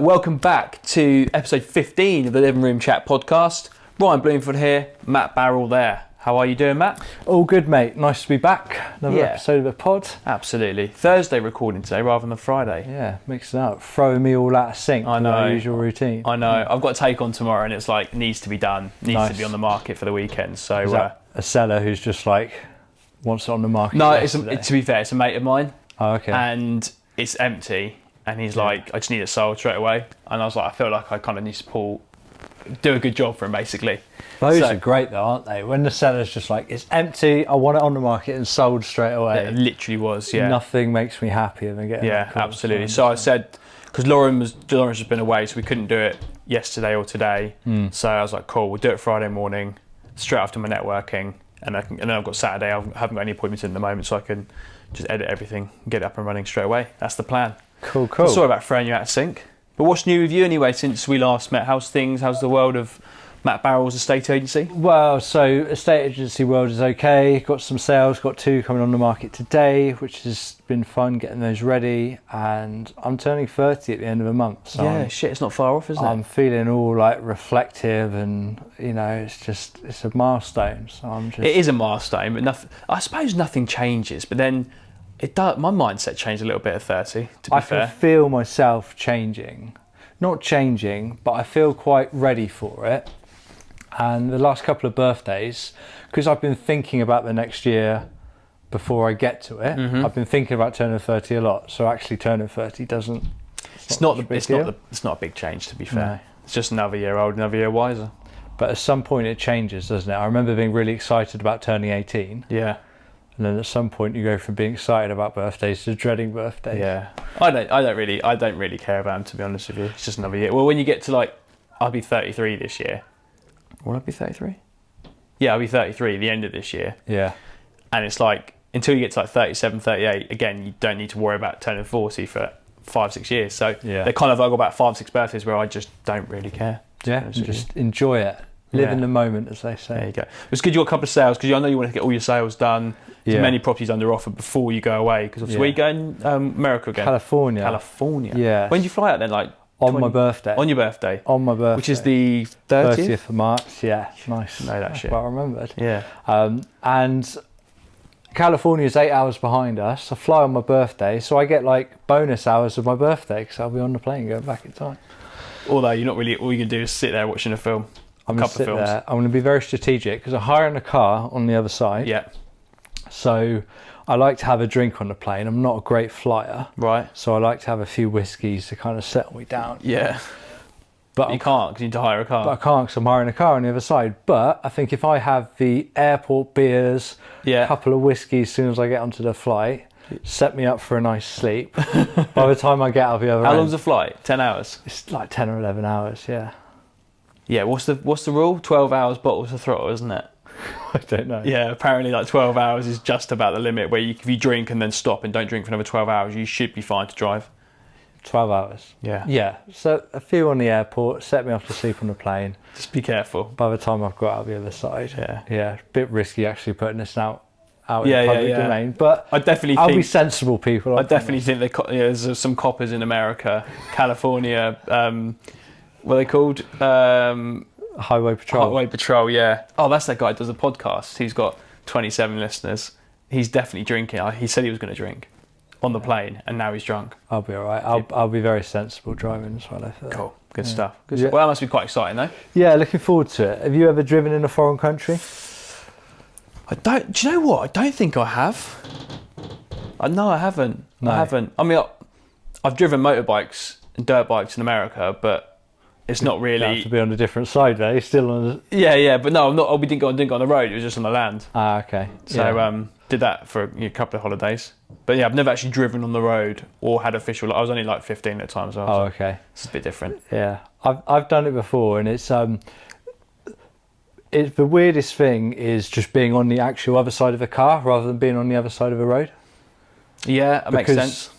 Welcome back to episode 15 of the Living Room Chat podcast. Ryan Bloomfield here, Matt Barrell there. How are you doing, Matt? All good, mate. Nice to be back. Another episode of the pod. Absolutely. Thursday recording today rather than Friday. Yeah, mixing up. Throwing me all out of sync I know. with our usual routine. I know. I've got a take on tomorrow and it's like, needs to be done. Needs to be on the market for the weekend. So Is that a seller who's just like, wants it on the market? No, to be fair, it's a mate of mine. Oh, okay. And it's empty. And he's like, I just need it sold straight away. And I was like, I feel like I kind of need to do a good job for him, basically. Those are great though, aren't they? When the seller's just like, it's empty, I want it on the market and sold straight away. It literally was, yeah. Nothing makes me happier than getting that call. Absolutely. So I said, because Lawrence has been away, so we couldn't do it yesterday or today. So I was like, cool, we'll do it Friday morning, straight after my networking. And then I've got Saturday, I haven't got any appointments in the moment, so I can just edit everything, get it up and running straight away. That's the plan. Cool. So sorry about throwing you out of sync. But what's new with you anyway since we last met? How's things? How's the world of Matt Barrell's estate agency? Well, so estate agency world is okay. Got some sales, got 2 coming on the market today, which has been fun getting those ready. And I'm turning 30 at the end of the month. So it's not far off, isn't it? I'm feeling all like reflective and, you know, it's a milestone. So it is a milestone, but I suppose nothing changes. But then it does. My mindset changed a little bit at 30, to be fair. I can feel myself changing. Not changing, but I feel quite ready for it. And the last couple of birthdays, because I've been thinking about the next year before I get to it, I've been thinking about turning 30 a lot. So actually turning 30 doesn't... It's not a big change, to be fair. No. It's just another year old, another year wiser. But at some point it changes, doesn't it? I remember being really excited about turning 18. Yeah. And then at some point you go from being excited about birthdays to dreading birthdays. Yeah. I don't really care about them, to be honest with you. It's just another year. Well, when you get to like, I'll be 33 this year. Will I be 33? Yeah, I'll be 33 at the end of this year. Yeah. And it's like, until you get to like 37, 38, again, you don't need to worry about turning 40 for 5-6 years. So I've got about 5-6 birthdays where I just don't really care. Yeah, just enjoy it. Live in the moment, as they say. There you go. It's good you got a couple of sales, because I know you want to get all your sales done, as many properties under offer before you go away. Because where are you going? America again? California. Yeah. When did you fly out then? Like on my birthday. On your birthday? On my birthday. Which is the 30th of March, yeah. Nice. Know that shit. Well remembered. Yeah. And California is 8 hours behind us. I fly on my birthday, so I get like bonus hours of my birthday, because I'll be on the plane going back in time. Although you're not really, all you can do is sit there watching a film. I'm going to sit there. I'm going to be very strategic, because I'm hiring a car on the other side. Yeah. So I like to have a drink on the plane. I'm not a great flyer. Right. So I like to have a few whiskies to kind of settle me down. Yeah. But you can't, because you need to hire a car. But I can't, because I'm hiring a car on the other side. But I think if I have the airport beers, a couple of whiskies as soon as I get onto the flight, set me up for a nice sleep. By the time I get out of the other How long's the flight? 10 hours? It's like 10 or 11 hours, yeah. Yeah, what's the rule? 12 hours bottle to throttle, isn't it? I don't know. Yeah, apparently like 12 hours is just about the limit, where if you drink and then stop and don't drink for another 12 hours, you should be fine to drive. 12 hours? Yeah. Yeah, so a few on the airport, set me off to sleep on the plane. Just be careful. By the time I've got out the other side. Yeah. Yeah, a bit risky actually putting this out in the public domain, but I'll be sensible people. I definitely think there's some coppers in America, California, what are they called? Highway Patrol. Highway Patrol, yeah. Oh, that's that guy who does a podcast. He's got 27 listeners. He's definitely drinking. He said he was going to drink on the plane, and now he's drunk. I'll be all right. I'll be very sensible driving as well, I feel. Cool. Good stuff. Well, that must be quite exciting, though. Yeah, looking forward to it. Have you ever driven in a foreign country? Do you know what? I don't think I have. No, I haven't. No. I haven't. I mean, I've driven motorbikes and dirt bikes in America, but it's not really. You have to be on a different side there. You're still on. Yeah, but no, I'm not. We didn't go on the road. It was just on the land. Ah, okay. So did that for a couple of holidays. But yeah, I've never actually driven on the road or had official. I was only like 15 at the time as well. Oh, okay. It's a bit different. Yeah, I've done it before, and it's the weirdest thing is just being on the actual other side of a car rather than being on the other side of a road. Yeah, that makes sense.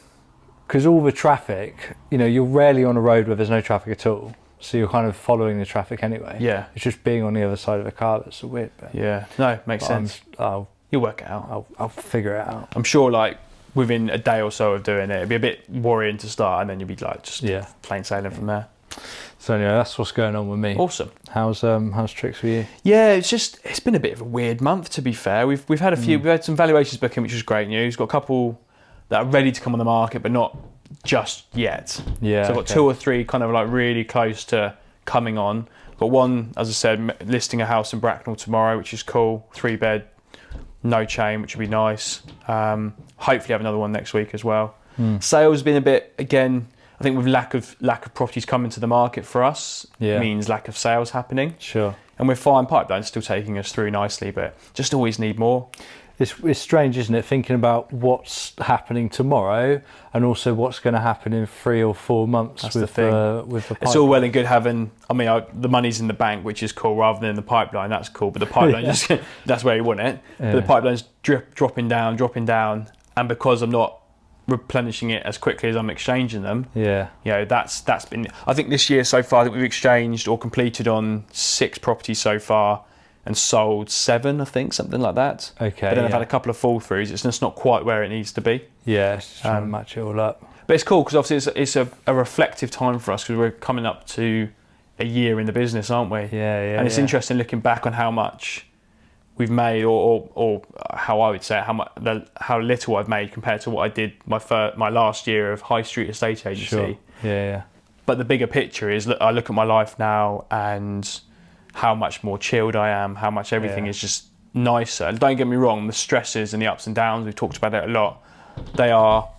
Because all the traffic, you're rarely on a road where there's no traffic at all. So you're kind of following the traffic anyway. Yeah. It's just being on the other side of a car that's a weird bit. Yeah. No, makes sense. You'll work it out. I'll figure it out. I'm sure like within a day or so of doing it. It'd be a bit worrying to start, and then you'd be like just plain sailing from there. So anyway, that's what's going on with me. Awesome. How's Tricks with you? Yeah, it's been a bit of a weird month, to be fair. We've had we've had some valuations booking, which is great news. Got a couple that are ready to come on the market, but not just yet. Yeah. So I've got 2 or 3 kind of like really close to coming on. Got one, as I said, listing a house in Bracknell tomorrow, which is cool. 3-bed, no chain, which would be nice. Hopefully have another one next week as well. Sales has been a bit, again, I think with lack of properties coming to the market for us, means lack of sales happening. Sure. And we're fine. Pipeline's still taking us through nicely, but just always need more. It's strange, isn't it, thinking about what's happening tomorrow and also what's going to happen in 3 or 4 months. That's with the pipeline. It's all well and good having, the money's in the bank, which is cool, rather than in the pipeline. That's cool, but the pipeline that's where you want it. But the pipeline's dropping down, and because I'm not replenishing it as quickly as I'm exchanging them, that's been, I think this year so far that we've exchanged or completed on 6 properties so far and sold 7, I think, something like that. Okay. But then I've had a couple of fall throughs. It's just not quite where it needs to be. Yeah, it's just trying to match it all up. But it's cool because obviously it's a reflective time for us, because we're coming up to a year in the business, aren't we? Yeah. And it's interesting looking back on how much we've made, or how I would say it, how little I've made compared to what I did my last year of high street estate agency. Sure. Yeah. But the bigger picture is, I look at my life now and how much more chilled I am, how much everything is just nicer. And don't get me wrong, the stresses and the ups and downs, we've talked about it a lot, they are,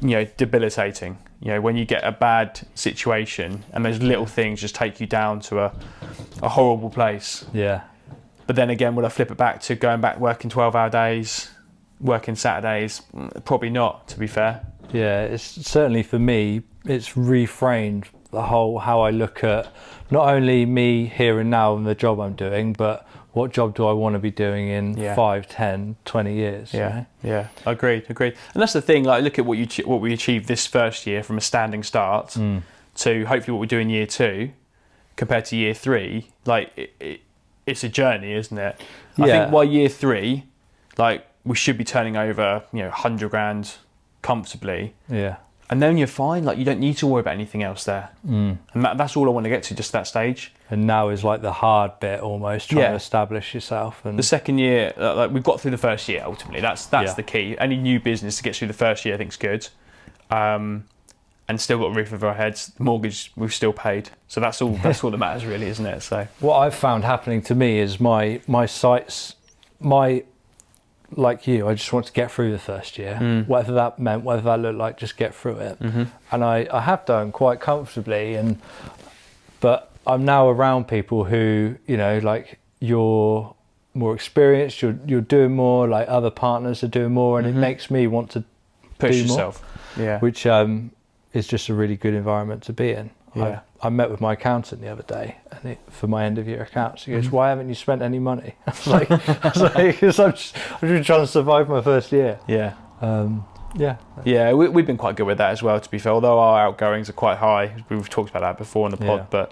debilitating. When you get a bad situation and those little things just take you down to a horrible place. Yeah. But then again, will I flip it back to going back working 12-hour days, working Saturdays? Probably not, to be fair. Yeah, it's certainly for me, it's reframed the whole how I look at not only me here and now and the job I'm doing, but what job do I want to be doing in 5, 10, 20 years? Yeah, agreed. And that's the thing, like, look at what we achieved this first year from a standing start to hopefully what we do in year 2 compared to year 3. Like, it's a journey, isn't it? I think by year 3, like, we should be turning over 100 grand comfortably. Yeah. And then you're fine. Like, you don't need to worry about anything else there. And that's all I want to get to, just that stage. And now is like the hard bit, almost trying to establish yourself. And the second year, like, we've got through the first year. Ultimately, that's the key. Any new business to get through the first year, I think, is good. And still got a roof over our heads. The mortgage we've still paid, so that's all. That's all that matters, really, isn't it? So what I've found happening to me is my sites, like you, I just want to get through the first year, whatever that meant, whatever that looked like, just get through it. And I have done quite comfortably, but I'm now around people who, like, you're more experienced, you're doing more, like other partners are doing more, and it makes me want to push do yourself. More, which is just a really good environment to be in. I met with my accountant the other day for my end of year accounts. He goes, "Why haven't you spent any money?" I was like, "Because I've just trying to survive my first year." We've been quite good with that as well, to be fair. Although our outgoings are quite high, we've talked about that before on the pod. But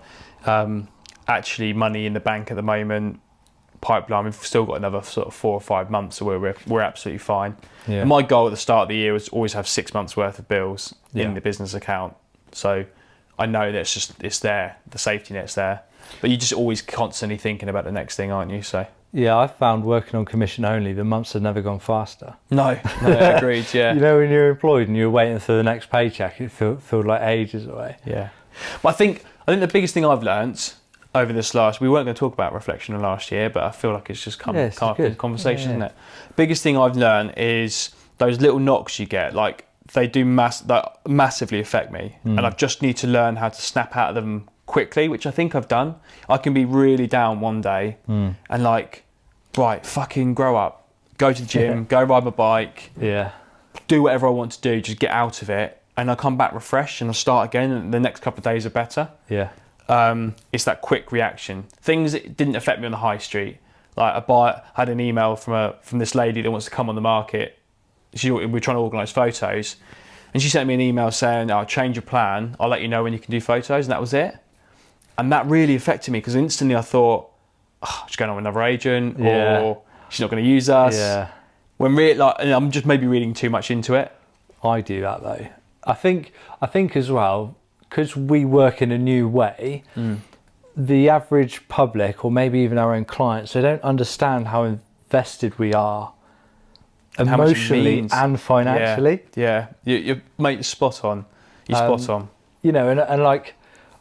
actually, money in the bank at the moment, pipeline, we've still got another sort of 4 or 5 months where we're absolutely fine. And my goal at the start of the year was always have 6 months worth of bills in the business account. So I know that it's there, the safety net's there, but you're just always constantly thinking about the next thing, aren't you? So I've found working on commission only, the months have never gone faster. No, agreed. When you're employed and you're waiting for the next paycheck, it feels like ages away. But I think the biggest thing I've learnt over this we weren't going to talk about reflection on last year, but I feel like it's just come up in conversation, isn't it? Biggest thing I've learned is those little knocks you get, like, they do massively affect me, and I just need to learn how to snap out of them quickly, which I think I've done. I can be really down one day and like, right, fucking grow up, go to the gym, go ride my bike, do whatever I want to do, just get out of it, and I come back refreshed and I start again, and the next couple of days are better. It's that quick reaction. Things that didn't affect me on the high street, like I had an email from this lady that wants to come on the market. We're trying to organise photos, and she sent me an email saying, "I'll change your plan, I'll let you know when you can do photos," and that was it. And that really affected me, because instantly I thought, she's going on with another agent, or she's not going to use us. When really, I'm just maybe reading too much into it. I do that though. I think as well, because we work in a new way, the average public, or maybe even our own clients, they don't understand how invested we are And how much it emotionally means. and financially. Yeah. You're mate, you're spot on. You're spot on. You know, and like,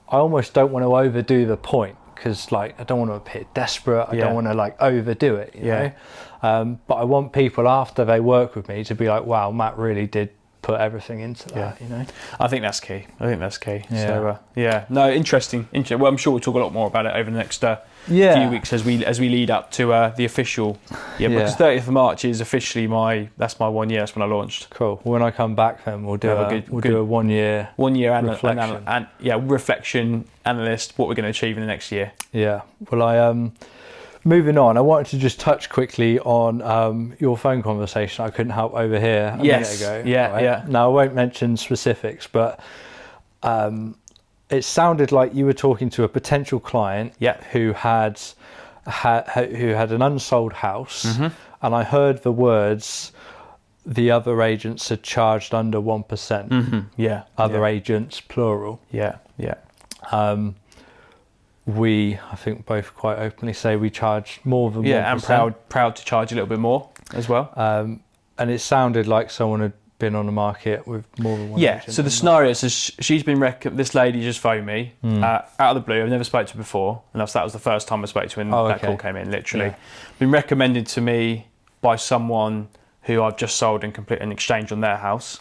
I almost don't want to overdo the point, because like, I don't want to appear desperate. I don't want to like overdo it, you know. But I want people after they work with me to be like, wow, Matt really did put everything into that, you know. I think that's key. Yeah. So no, interesting. Well, I'm sure we'll talk a lot more about it over the next few weeks as we lead up to the official. Because 30th of March is officially my 1 year. That's when I launched. Cool. When I come back, then we'll do a 1 year reflection. Reflection, analyst, what we're going to achieve in the next year. Yeah. Well, moving on, I wanted to just touch quickly on your phone conversation I couldn't help overhear a minute ago. Yeah. Now, I won't mention specifics, but it sounded like you were talking to a potential client who had an unsold house, and I heard the words, the other agents had charged under 1%. Other agents, plural. Yeah. We, I think, both quite openly say we charge more than 1%. Yeah, and proud to charge a little bit more as well. And it sounded like someone had been on the market with more than one agent. So the scenario is she's been this lady just phoned me out of the blue. I've never spoke to her before, and that was the first time I spoke to her, and that call came in, literally. Been recommended to me by someone who I've just sold and complete an exchange on their house.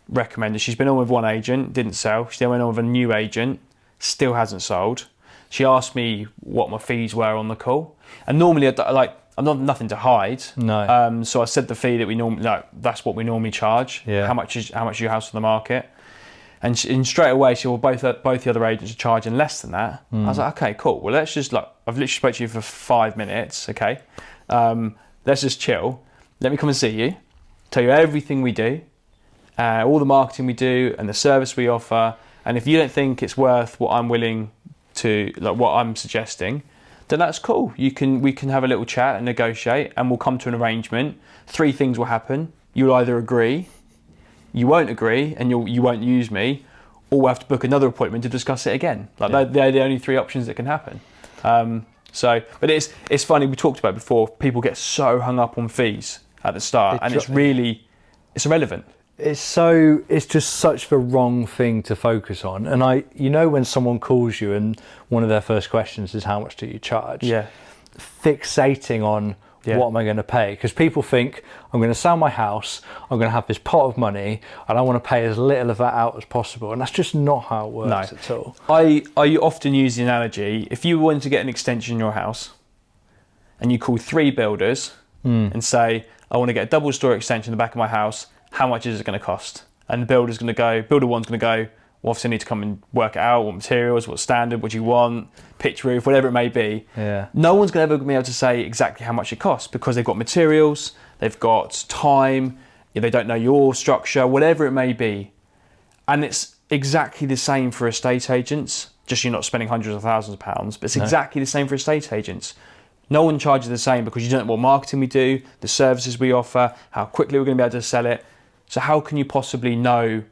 Recommended. She's been on with one agent, didn't sell. She then went on with a new agent, still hasn't sold. She asked me what my fees were on the call, and normally I'm not nothing to hide. No. So I said the fee that that's what we normally charge. How much is your house on the market? And straight away she said, well, both the other agents are charging less than that. I was like, okay, cool. Well, let's just I've literally spoke to you for 5 minutes. Okay. Let's just chill. Let me come and see you. Tell you everything we do, all the marketing we do, and the service we offer. And if you don't think it's worth what I'm willing to, what I'm suggesting, then that's cool. We can have a little chat and negotiate, and we'll come to an arrangement. 3 things will happen. You'll either agree, you won't agree, and you won't use me, or we'll have to book another appointment to discuss it again. They're the only 3 options that can happen. But it's funny, we talked about it before, people get so hung up on fees at the start, and it's irrelevant. It's just such the wrong thing to focus on. And when someone calls you and one of their first questions is, how much do you charge? Fixating on what am I going to pay? Because people think, I'm going to sell my house, I'm going to have this pot of money, and I want to pay as little of that out as possible. And that's just not how it works at all. I often use the analogy, if you wanted to get an extension in your house and you call 3 builders and say, I want to get a double story extension in the back of my house, how much is it going to cost? And the builder one's going to go, well, obviously I need to come and work it out, what materials, what standard, what do you want, pitch roof, whatever it may be. No one's going to ever be able to say exactly how much it costs, because they've got materials, they've got time, they don't know your structure, whatever it may be. And it's exactly the same for estate agents, just you're not spending hundreds of thousands of pounds, but it's exactly the same for estate agents. No one charges the same, because you don't know what marketing we do, the services we offer, how quickly we're going to be able to sell it. So how can you possibly know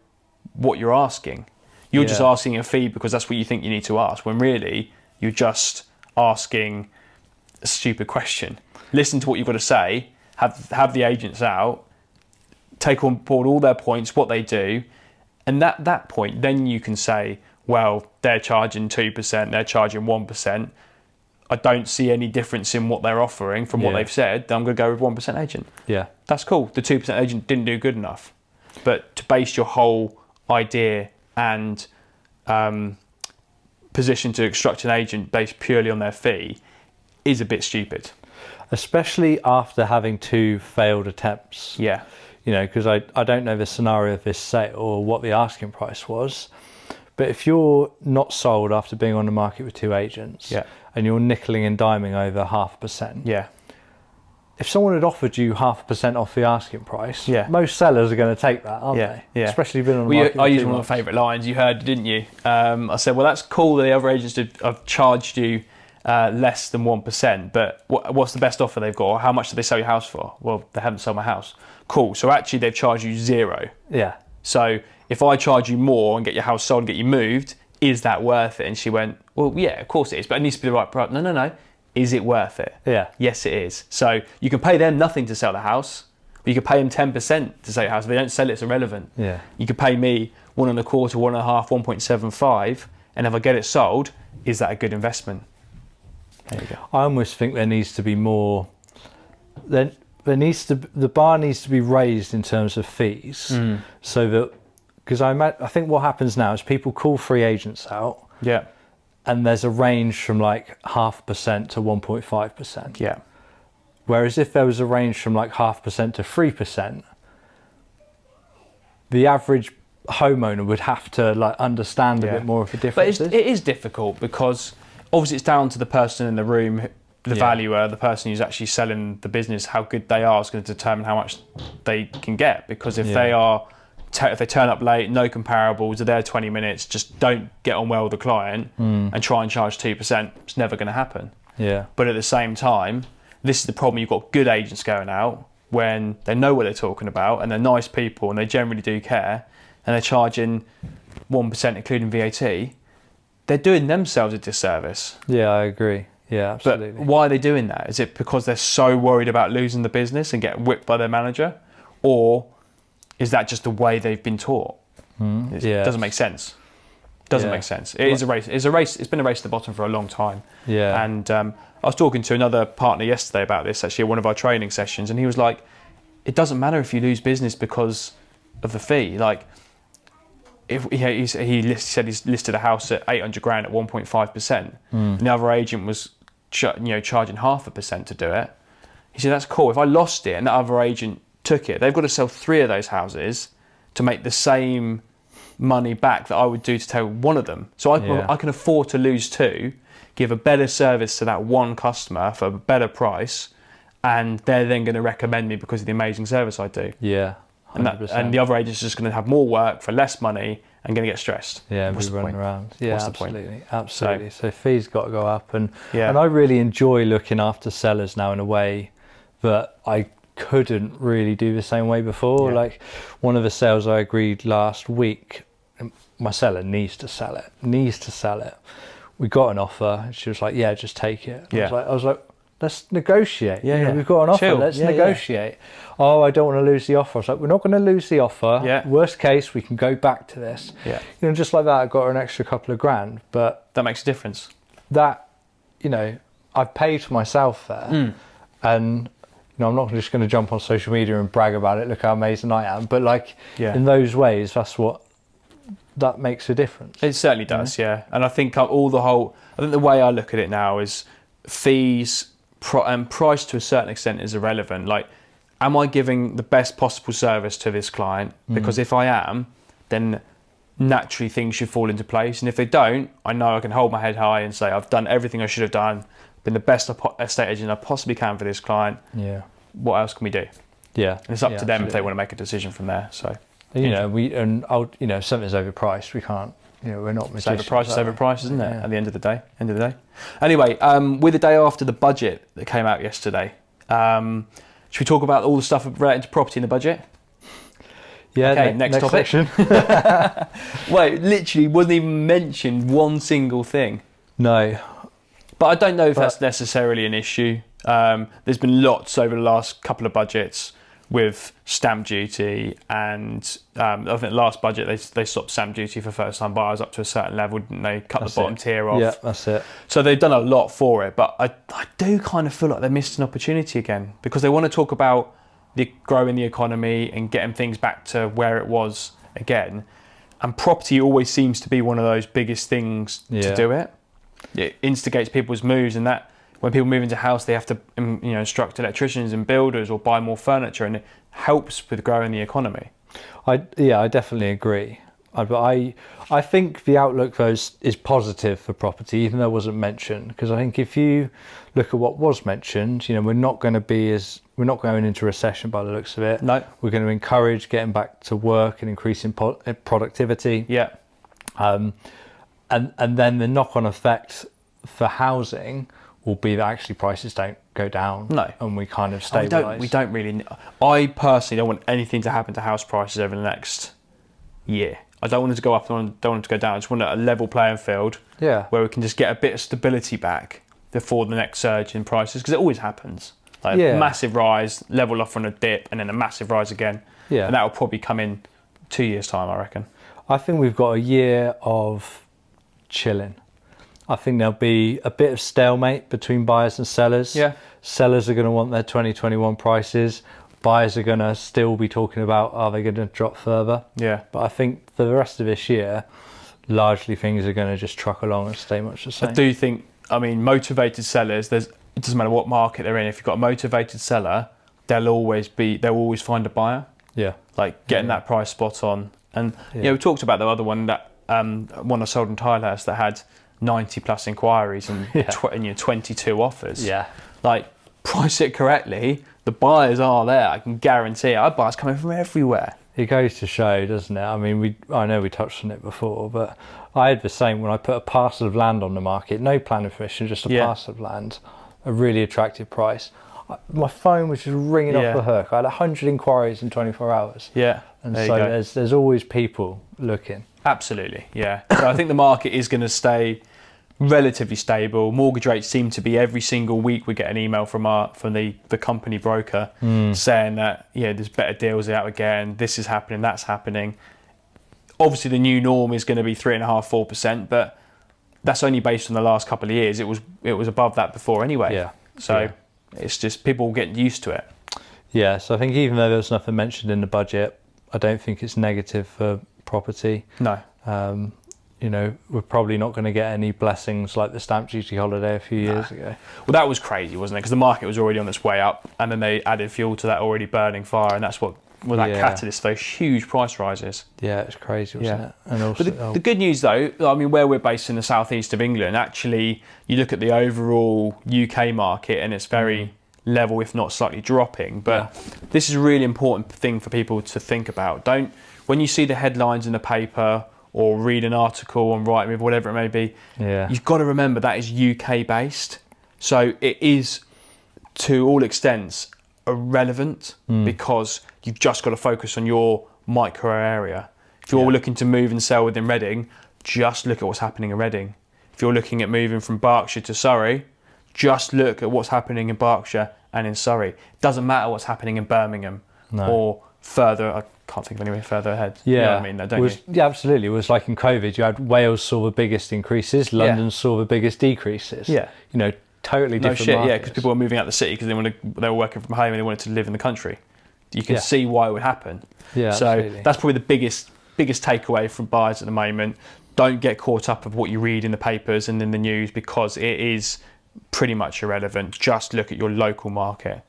what you're asking? You're just asking a fee because that's what you think you need to ask, when really you're just asking a stupid question. Listen to what you've got to say, have the agents out, take on board all their points, what they do, and at that point, then you can say, well, they're charging 2%, they're charging 1%. I don't see any difference in what they're offering from what they've said, then I'm going to go with 1% agent. That's cool. The 2% agent didn't do good enough. But to base your whole idea and position to extract an agent based purely on their fee is a bit stupid. Especially after having 2 failed attempts. Because I don't know the scenario of this sale or what the asking price was. But if you're not sold after being on the market with 2 agents, and you're nickeling and diming over 0.5%, if someone had offered you 0.5% off the asking price, most sellers are going to take that, aren't they? Especially being on the market. I used one of my favourite lines. You heard, didn't you? I said, well, that's cool that the other agents have charged you less than 1%, but what's the best offer they've got? Or how much did they sell your house for? Well, they haven't sold my house. Cool. So actually, they've charged you 0. So if I charge you more and get your house sold and get you moved, is that worth it? And she went, well, yeah, of course it is, but it needs to be the right price. No. Is it worth it? Yeah. Yes, it is. So you can pay them nothing to sell the house, but you can pay them 10% to sell the house. If they don't sell it, it's irrelevant. Yeah. You could pay me 1.25, 1.5, 1.75, and if I get it sold, is that a good investment? There you go. I almost think there needs to be more. The bar needs to be raised in terms of fees, so that, because I think what happens now is people call free agents out. Yeah. And there's a range from like 0.5% to 1.5%. Yeah. Whereas if there was a range from like 0.5% to 3%, the average homeowner would have to like understand a bit more of the differences. But it is difficult because obviously it's down to the person in the room, the valuer, the person who's actually selling the business, how good they are is going to determine how much they can get. Because if if they turn up late, no comparables, are there 20 minutes, just don't get on well with the client and try and charge 2%, it's never going to happen. Yeah. But at the same time, this is the problem. You've got good agents going out when they know what they're talking about and they're nice people and they generally do care and they're charging 1% including VAT. They're doing themselves a disservice. Yeah, I agree. Yeah, absolutely. But why are they doing that? Is it because they're so worried about losing the business and getting whipped by their manager? Or is that just the way they've been taught? It doesn't make sense. Doesn't make sense. It is a race. It's a race. It's been a race to the bottom for a long time. Yeah. And I was talking to another partner yesterday about this, actually, at one of our training sessions, and he was like, "It doesn't matter if you lose business because of the fee. Like, if he said he's listed a house at 800 grand at 1.5%, and the other agent was, charging 0.5% to do it. He said that's cool. If I lost it and the other agent took it, they've got to sell 3 of those houses to make the same money back that I would do to take one of them. So I can afford to lose 2, give a better service to that one customer for a better price, and they're then going to recommend me because of the amazing service I do. Yeah, 100%. And the other agent's just going to have more work for less money and going to get stressed. Yeah, What's be the running point? around. Yeah, What's absolutely, absolutely. So fees got to go up, and Yeah. and I really enjoy looking after sellers now in a way that I couldn't really do the same way before. Yeah. Like one of the sales I agreed last week, my seller needs to sell it. We got an offer, and she was like, "Yeah, just take it." Yeah. I was like, let's negotiate. Yeah, You know, yeah. we've got an offer. Chill. Let's Yeah, negotiate. Oh, I don't want to lose the offer. I was like, we're not going to lose the offer. Yeah. Worst case, we can go back to this. Yeah. Just like that, I got her an extra couple of grand. But That makes a difference. that, I've paid for myself there, and I'm not just going to jump on social media and brag about it. Look how amazing I am. But in those ways, that makes a difference. It certainly does, yeah. And I think I think the way I look at it now is fees and price to a certain extent is irrelevant. Like, am I giving the best possible service to this client? Because if I am, then naturally things should fall into place. And if they don't, I know I can hold my head high and say, I've done everything I should have done, been the best estate agent I possibly can for this client. Yeah. What else can we do? Yeah. And it's up to them if they absolutely. want to make a decision from there. So, if something's overpriced, we can't. We're not it's magicians. overpriced, isn't it? Yeah. At the end of the day. Anyway, with the day after the budget that came out yesterday, should we talk about all the stuff relating to property in the budget? Yeah. Okay, next topic. section. Well, it literally wasn't even mentioned one single thing. No. But I don't know if that's necessarily an issue. There's been lots over the last couple of budgets with stamp duty, and I think the last budget they stopped stamp duty for first-time buyers up to a certain level, didn't they? Cut the bottom tier off. Yeah, that's it. So they've done a lot for it, but I do kind of feel like they missed an opportunity again, because they want to talk about growing the economy and getting things back to where it was again, and property always seems to be one of those biggest things to do it. It instigates people's moves, and that when people move into a house, they have to instruct electricians and builders or buy more furniture, and it helps with growing the economy. I definitely agree. I think the outlook though is positive for property, even though it wasn't mentioned. Because I think if you look at what was mentioned, we're not going into recession by the looks of it. No, we're going to encourage getting back to work and increasing productivity. Yeah. And then the knock-on effect for housing will be that actually prices don't go down. No. And we kind of stabilise. We don't really. I personally don't want anything to happen to house prices over the next year. I don't want it to go up, I don't want it to go down. I just want a level playing field where we can just get a bit of stability back before the next surge in prices, because it always happens. Like massive rise, level off on a dip, and then a massive rise again. Yeah. And that will probably come in 2 years' time, I reckon. I think we've got a year of chilling. I think there'll be a bit of stalemate between buyers and sellers. Yeah. Sellers are going to want their 2021 prices. Buyers are going to still be talking about, are they going to drop further? Yeah. But I think for the rest of this year, largely things are going to just truck along and stay much the same. I do think, I mean, motivated sellers, it doesn't matter what market they're in. If you've got a motivated seller, they'll always find a buyer. Yeah. Like getting that price spot on. And we talked about the other one, that one I sold in Tilehurst that had 90 plus inquiries and 22 offers. Yeah. Like, price it correctly, the buyers are there. I can guarantee our buyers coming from everywhere. It goes to show, doesn't it? I mean, I know we touched on it before, but I had the same when I put a parcel of land on the market, no planning permission, just a parcel of land, a really attractive price. My phone was just ringing off the hook. I had 100 inquiries in 24 hours. Yeah. And so there's always people looking. Absolutely, yeah. So I think the market is going to stay relatively stable. Mortgage rates seem to be, every single week we get an email from the company broker saying that there's better deals out again, this is happening, that's happening. Obviously the new norm is going to be 3.5-4%, but that's only based on the last couple of years. It was above that before anyway. Yeah. So it's just people getting used to it. Yeah, so I think even though there's nothing mentioned in the budget, I don't think it's negative for property. No. We're probably not going to get any blessings like the stamp duty holiday a few years ago. Well, that was crazy, wasn't it? Because the market was already on its way up, and then they added fuel to that already burning fire, and that's what that catalyst for those huge price rises. Yeah, it's crazy, wasn't it? And also, but the good news, though, I mean, where we're based in the southeast of England, actually, you look at the overall UK market, and it's very level, if not slightly dropping. But this is a really important thing for people to think about. When you see the headlines in the paper or read an article on Rightmove, whatever it may be, you've got to remember that is UK based. So it is, to all extents, irrelevant because you've just got to focus on your micro area. If you're looking to move and sell within Reading, just look at what's happening in Reading. If you're looking at moving from Berkshire to Surrey, just look at what's happening in Berkshire and in Surrey. It doesn't matter what's happening in Birmingham or further. I can't think of anywhere further ahead. Yeah, you know what I mean, though, don't you? Yeah, absolutely. It was like in COVID, you had Wales saw the biggest increases, London saw the biggest decreases. Yeah, totally different. No shit, because people were moving out of the city because they were working from home and they wanted to live in the country. You can see why it would happen. Yeah, so absolutely. That's probably the biggest takeaway from buyers at the moment. Don't get caught up with what you read in the papers and in the news, because it is pretty much irrelevant. Just look at your local market.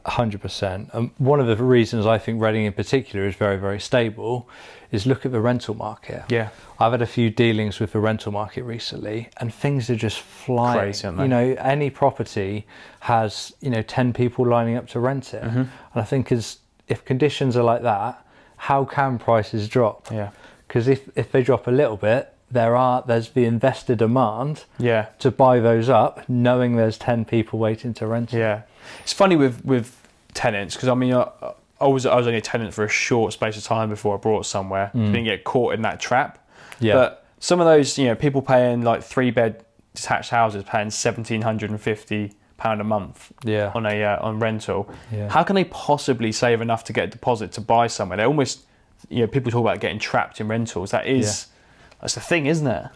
100%. One of the reasons I think Reading in particular is very, very stable is look at the rental market. Yeah. I've had a few dealings with the rental market recently, and things are just flying. Crazy, aren't they? Any property has, 10 people lining up to rent it. And I think if conditions are like that, how can prices drop? Yeah. Because if they drop a little bit, there's the investor demand to buy those up, knowing there's 10 people waiting to rent it. Yeah. It's funny with tenants, because I mean, I was only a tenant for a short space of time before I bought somewhere. Didn't get caught in that trap. Yeah. But some of those, people paying like 3-bed detached houses paying £1,750 a month on rental. Yeah. How can they possibly save enough to get a deposit to buy somewhere? They almost, people talk about getting trapped in rentals. That's the thing, isn't it?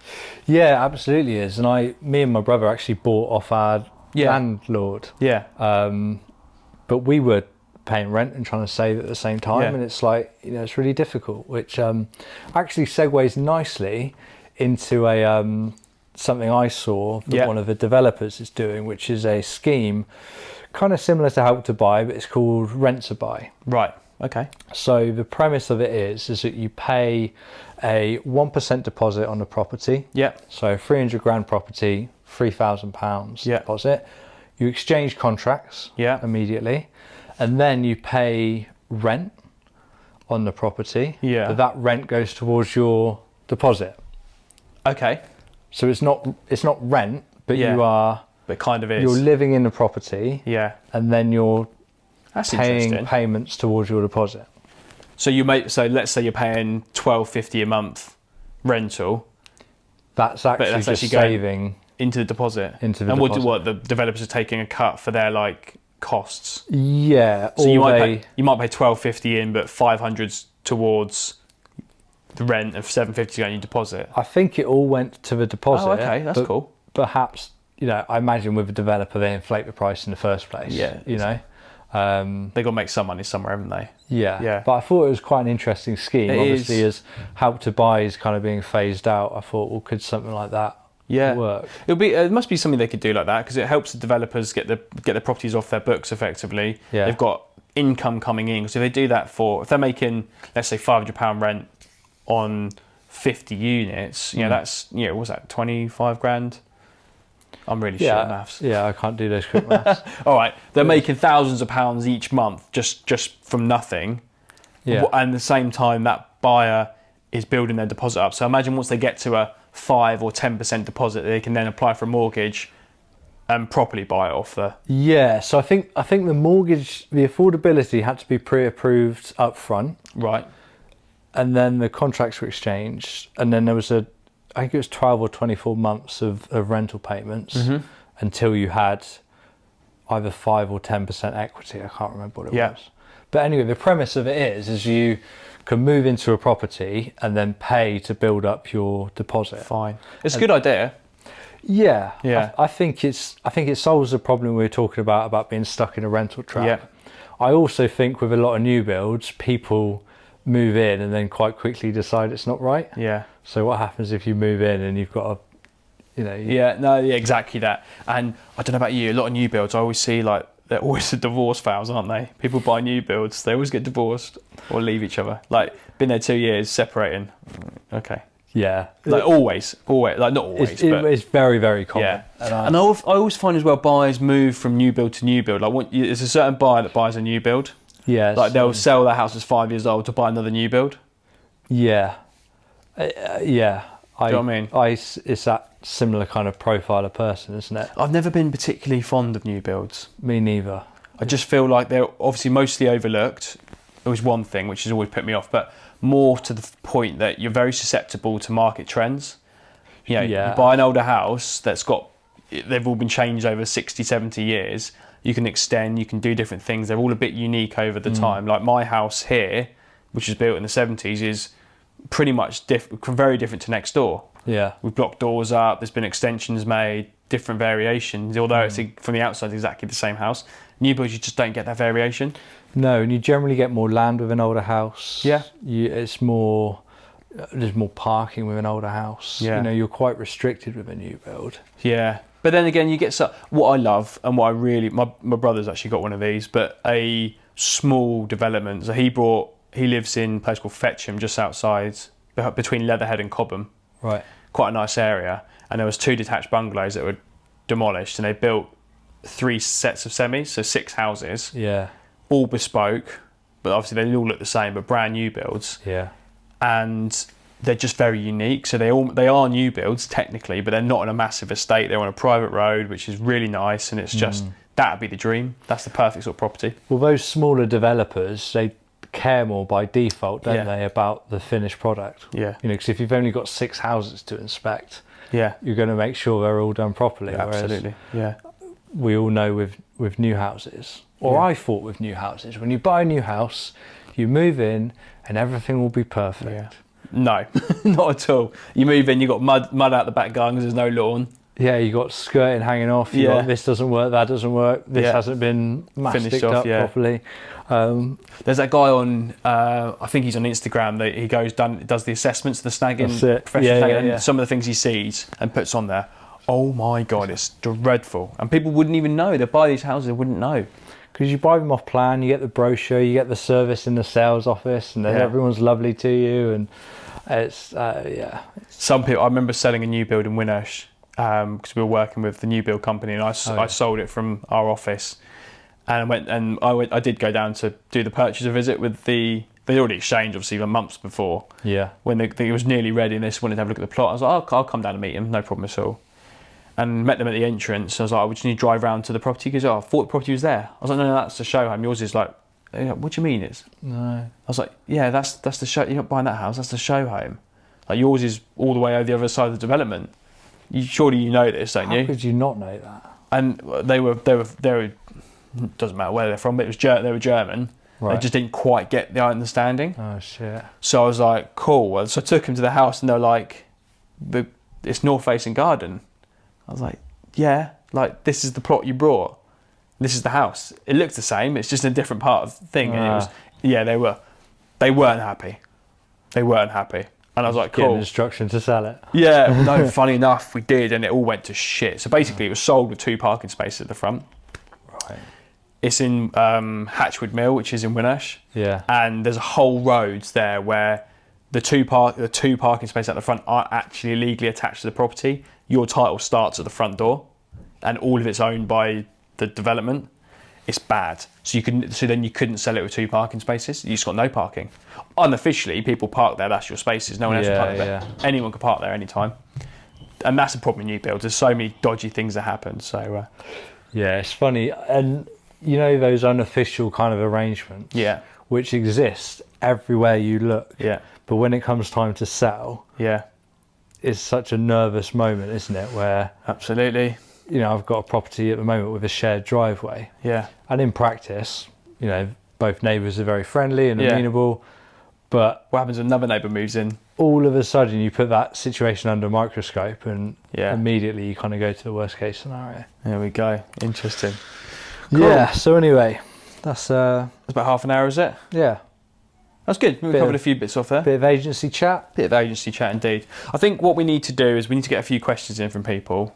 Yeah, absolutely is. And me and my brother actually bought off our landlord. Yeah. But we were paying rent and trying to save at the same time, and it's like, it's really difficult, which actually segues nicely into something I saw that one of the developers is doing, which is a scheme kind of similar to Help to Buy, but it's called Rent to Buy. Right. Okay. So the premise of it is that you pay a 1% deposit on the property. Yeah. So 300 grand property, £3,000 deposit. You exchange contracts immediately, and then you pay rent on the property. Yeah. But that rent goes towards your deposit. Okay. So it's not rent, but you are. But kind of is. You're living in the property. Yeah. And then you're paying payments towards your deposit. So let's say you're paying $12.50 a month rental. That's actually just saving into the deposit. And what the developers are taking a cut for their like costs. Yeah. So you might pay $12.50 in, but $500 towards the rent of $7.50 going in your deposit. I think it all went to the deposit. Oh, okay, that's cool. Perhaps, I imagine with a developer they inflate the price in the first place. Yeah. They got to make some money somewhere, haven't they? Yeah. But I thought it was quite an interesting scheme. Obviously, as Help to Buy is kind of being phased out, I thought, well, could something like that work? It must be something they could do like that, because it helps the developers get the properties off their books effectively. Yeah. They've got income coming in. So if they do that if they're making, let's say, £500 rent on 50 units, that's, what's that, 25 grand? I'm really shit at maths. Yeah, I can't do those quick maths. All right, they're making thousands of pounds each month just from nothing. Yeah. And at the same time, that buyer is building their deposit up. So imagine once they get to a 5 or 10% deposit, they can then apply for a mortgage and properly buy it off the... Yeah, so I think the mortgage, the affordability had to be pre-approved up front. Right. And then the contracts were exchanged. And then there was I think it was 12 or 24 months of rental payments until you had either 5 or 10% equity. I can't remember what it was. But anyway, the premise of it is you can move into a property and then pay to build up your deposit. Fine. It's a good idea. Yeah. Yeah. I think it solves the problem we were talking about being stuck in a rental trap. Yeah. I also think with a lot of new builds, people move in and then quite quickly decide it's not right. Yeah. So what happens if you move in and you've got exactly that. And I don't know about you, a lot of new builds, I always see like they're always the divorce vows, aren't they? People buy new builds, they always get divorced or leave each other. Like, been there 2 years, separating. Okay. Yeah. Like always, like not always, but it's very, very common. Yeah. And I always find as well, buyers move from new build to new build. Like, there's a certain buyer that buys a new build. Yes. Like they'll sell their house as 5 years old to buy another new build. Yeah. Do you know what I mean? It's that similar kind of profile of person, isn't it? I've never been particularly fond of new builds. Me neither. I just feel like they're obviously mostly overlooked. It was one thing which has always put me off, but more to the point that you're very susceptible to market trends. You buy an older house they've all been changed over 60, 70 years. You can extend, you can do different things. They're all a bit unique over the time. Like my house here, which was built in the 70s, is pretty much very different to next door. Yeah. We've blocked doors up, there's been extensions made, different variations, although it's from the outside exactly the same house. New builds, you just don't get that variation. No, and you generally get more land with an older house. Yeah. There's more parking with an older house. Yeah. You're quite restricted with a new build. Yeah. But then again, you get what I love and what I really... My brother's actually got one of these, but a small development. So he lives in a place called Fetcham, just outside, between Leatherhead and Cobham. Right. Quite a nice area. And there was 2 detached bungalows that were demolished, and they built 3 sets of semis, so 6 houses. Yeah. All bespoke, but obviously they all look the same, but brand new builds. Yeah. And they're just very unique. So they are new builds technically, but they're not on a massive estate. They're on a private road, which is really nice, and it's just that'd be the dream. That's the perfect sort of property. Well, those smaller developers, they care more by default, don't they, about the finished product? Yeah. Because if you've only got 6 houses to inspect, you're going to make sure they're all done properly. Yeah, absolutely. Yeah. We all know with new houses, or I thought with new houses, when you buy a new house, you move in and everything will be perfect. Yeah. No, not at all. You move in, you've got mud out the back garden because there's no lawn. Yeah, you got skirting hanging off. You got, this doesn't work, that doesn't work. This hasn't been masticed up properly. There's that guy on, I think he's on Instagram. That he does the assessments, the snagging, professional snagging, and some of the things he sees and puts on there. Oh my God, it's dreadful. And people wouldn't even know. They buy these houses, they wouldn't know. Because you buy them off plan, you get the brochure, you get the service in the sales office, and then everyone's lovely to you, and it's Some people. I remember selling a new build in Winnersh because we were working with the new build company, and I sold it from our office, and I did go down to do the purchaser visit with the. They'd already exchanged, obviously, months before. Yeah. When it was nearly ready, and they just wanted to have a look at the plot, I was like, I'll come down and meet him, no problem at all. And met them at the entrance. I was like, we just need to drive round to the property. He goes, I thought the property was there. I was like, no, that's a show home. Yours is like They're like, what do you mean it's? No. I was like, yeah, that's the show. You're not buying that house. That's the show home. Like yours is all the way over the other side of the development. Surely you know this, don't you? How could you not know that? And they were. Doesn't matter where they're from. But they were German. Right. They just didn't quite get the understanding. Oh shit. So I was like, cool. So I took him to the house, and they're like, it's north facing garden. I was like, yeah, like this is the plot you brought. This is the house. It looks the same. It's just a different part of the thing. And it was, they weren't happy. They weren't happy. And I was like, Get an cool. instruction to sell it. Yeah, no, funny enough, we did, and it all went to shit. So basically, it was sold with 2 parking spaces at the front. Right. It's in Hatchwood Mill, which is in Winnersh. Yeah. And there's a whole road there where the two parking spaces at the front are actually legally attached to the property. Your title starts at the front door, and all of it's owned by the development. It's bad. So then you couldn't sell it with 2 parking spaces. You just got no parking. Unofficially, people park there. That's your spaces. No one else can park there. Anyone can park there anytime. And that's a problem in new builds. There's so many dodgy things that happen. So yeah, it's funny. And you know those unofficial kind of arrangements, which exist everywhere you look. Yeah. But when it comes time to sell, it's such a nervous moment, isn't it? Where absolutely. You know, I've got a property at the moment with a shared driveway. Yeah. And in practice, you know, both neighbours are very friendly and amenable. But what happens when another neighbour moves in? All of a sudden, you put that situation under a microscope, and immediately you kind of go to the worst case scenario. There we go. Interesting. Cool. Yeah. So anyway, that's about half an hour, is it? Yeah. That's good. We covered a few bits off there. Bit of agency chat. Bit of agency chat, indeed. I think what we need to do is we need to get a few questions in from people.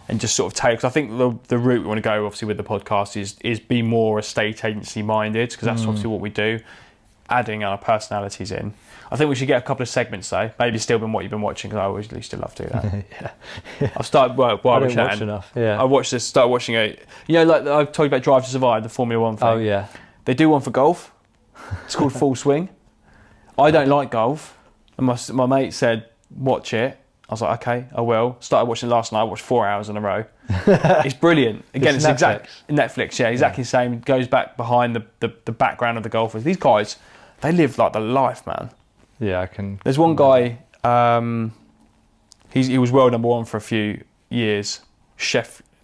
And just sort of take, because I think the route we want to go, obviously, with the podcast is be more estate agency minded, because that's obviously what we do, adding our personalities in. I think we should get a couple of segments though, maybe still been what you've been watching, because I always used to love to do that. I've started while we're chatting. Enough. Yeah. I started watching it. You know, like I told you about Drive to Survive, the Formula 1 thing. Oh yeah. They do one for golf. It's called Full Swing. I don't like golf, and my mate said watch it. I was like, okay, I will. Started watching last night. I watched 4 hours in a row. It's brilliant. Again, it's Netflix. Yeah, exactly the same. Goes back behind the background of the golfers. These guys, they live like the life, man. Yeah, I can. There's one guy. He was world number 1 for a few years.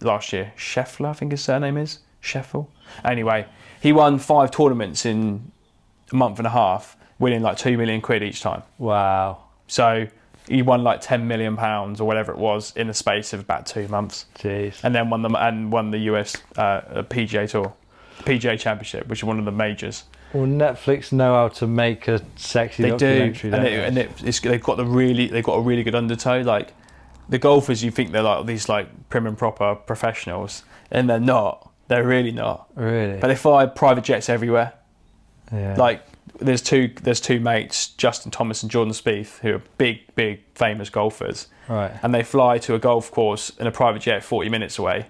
Last year. Scheffler, I think his surname is. Scheffel. Anyway, he won 5 tournaments in a month and a half, winning like £2 million each time. Wow. So he won like £10 million or whatever it was in the space of about 2 months. Jeez. And then won the US PGA Tour, PGA Championship, which is one of the majors. Well, Netflix know how to make a sexy documentary. They've got a really good undertow. Like the golfers, you think they're like these like prim and proper professionals, and they're not. They're really not. Really. But they fly private jets everywhere. Yeah. Like there's two mates, Justin Thomas and Jordan Spieth, who are big famous golfers. Right. And they fly to a golf course in a private jet 40 minutes away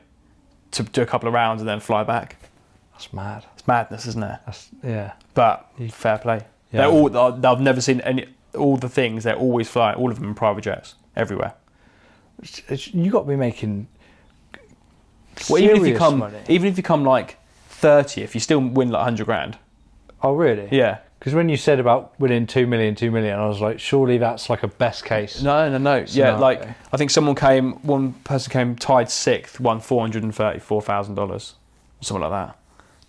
to do a couple of rounds and then fly back. That's mad. It's madness, isn't it? Yeah. But fair play. Yeah. I've never seen all the things. They're always flying, all of them in private jets, everywhere. You got to be making. Well, even if you come like 30th, you still win like 100 grand. Oh really? Yeah. Because when you said about winning 2 million, I was like, surely that's like a best case. No. Scenario. Yeah, like I think one person came tied 6th, won $434,000, something like that,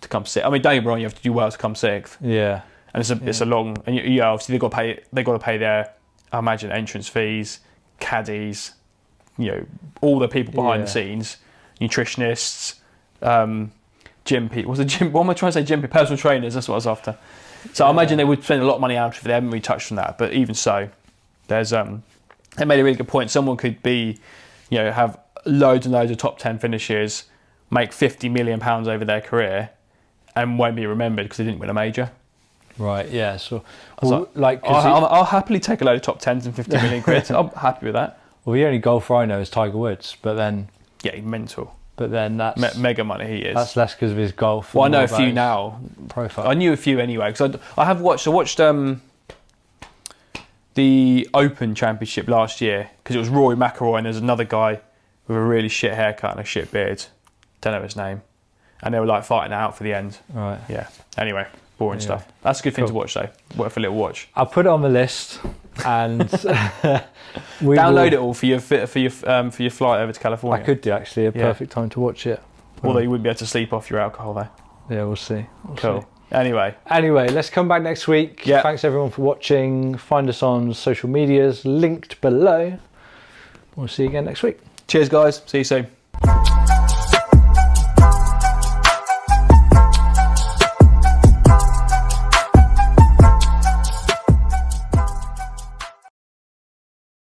to come 6th. I mean, don't get me wrong, you have to do well to come 6th. Yeah. And it's a long, and obviously they got to pay their, I imagine, entrance fees, caddies, all the people behind the scenes, nutritionists, gym people. What am I trying to say? Gym people, personal trainers. That's what I was after. So I imagine they would spend a lot of money out of it. They haven't really touched on that, but even so, there's they made a really good point. Someone could be, have loads and loads of top 10 finishes, make £50 million over their career, and won't be remembered because they didn't win a major. Right. Yeah. So, I'll happily take a load of top 10s and 50 million quid. I'm happy with that. Well, the only golfer I know is Tiger Woods, but then he's mental. But then that's mega money. He is. That's less because of his golf. Well, I know a few now. Profile. I knew a few anyway because I watched the Open Championship last year because it was Rory McIlroy and there's another guy with a really shit haircut and a shit beard. Don't know his name. and they were like fighting it out for the end. Right. Yeah. Anyway, boring stuff. That's a good thing to watch though. Worth a little watch. I'll put it on the list, and download it all for your flight over to California. I could do actually a perfect time to watch it. Although you wouldn't be able to sleep off your alcohol though. Yeah, we'll see. Cool. See. Anyway, let's come back next week. Yeah. Thanks everyone for watching. Find us on social medias linked below. We'll see you again next week. Cheers guys. See you soon.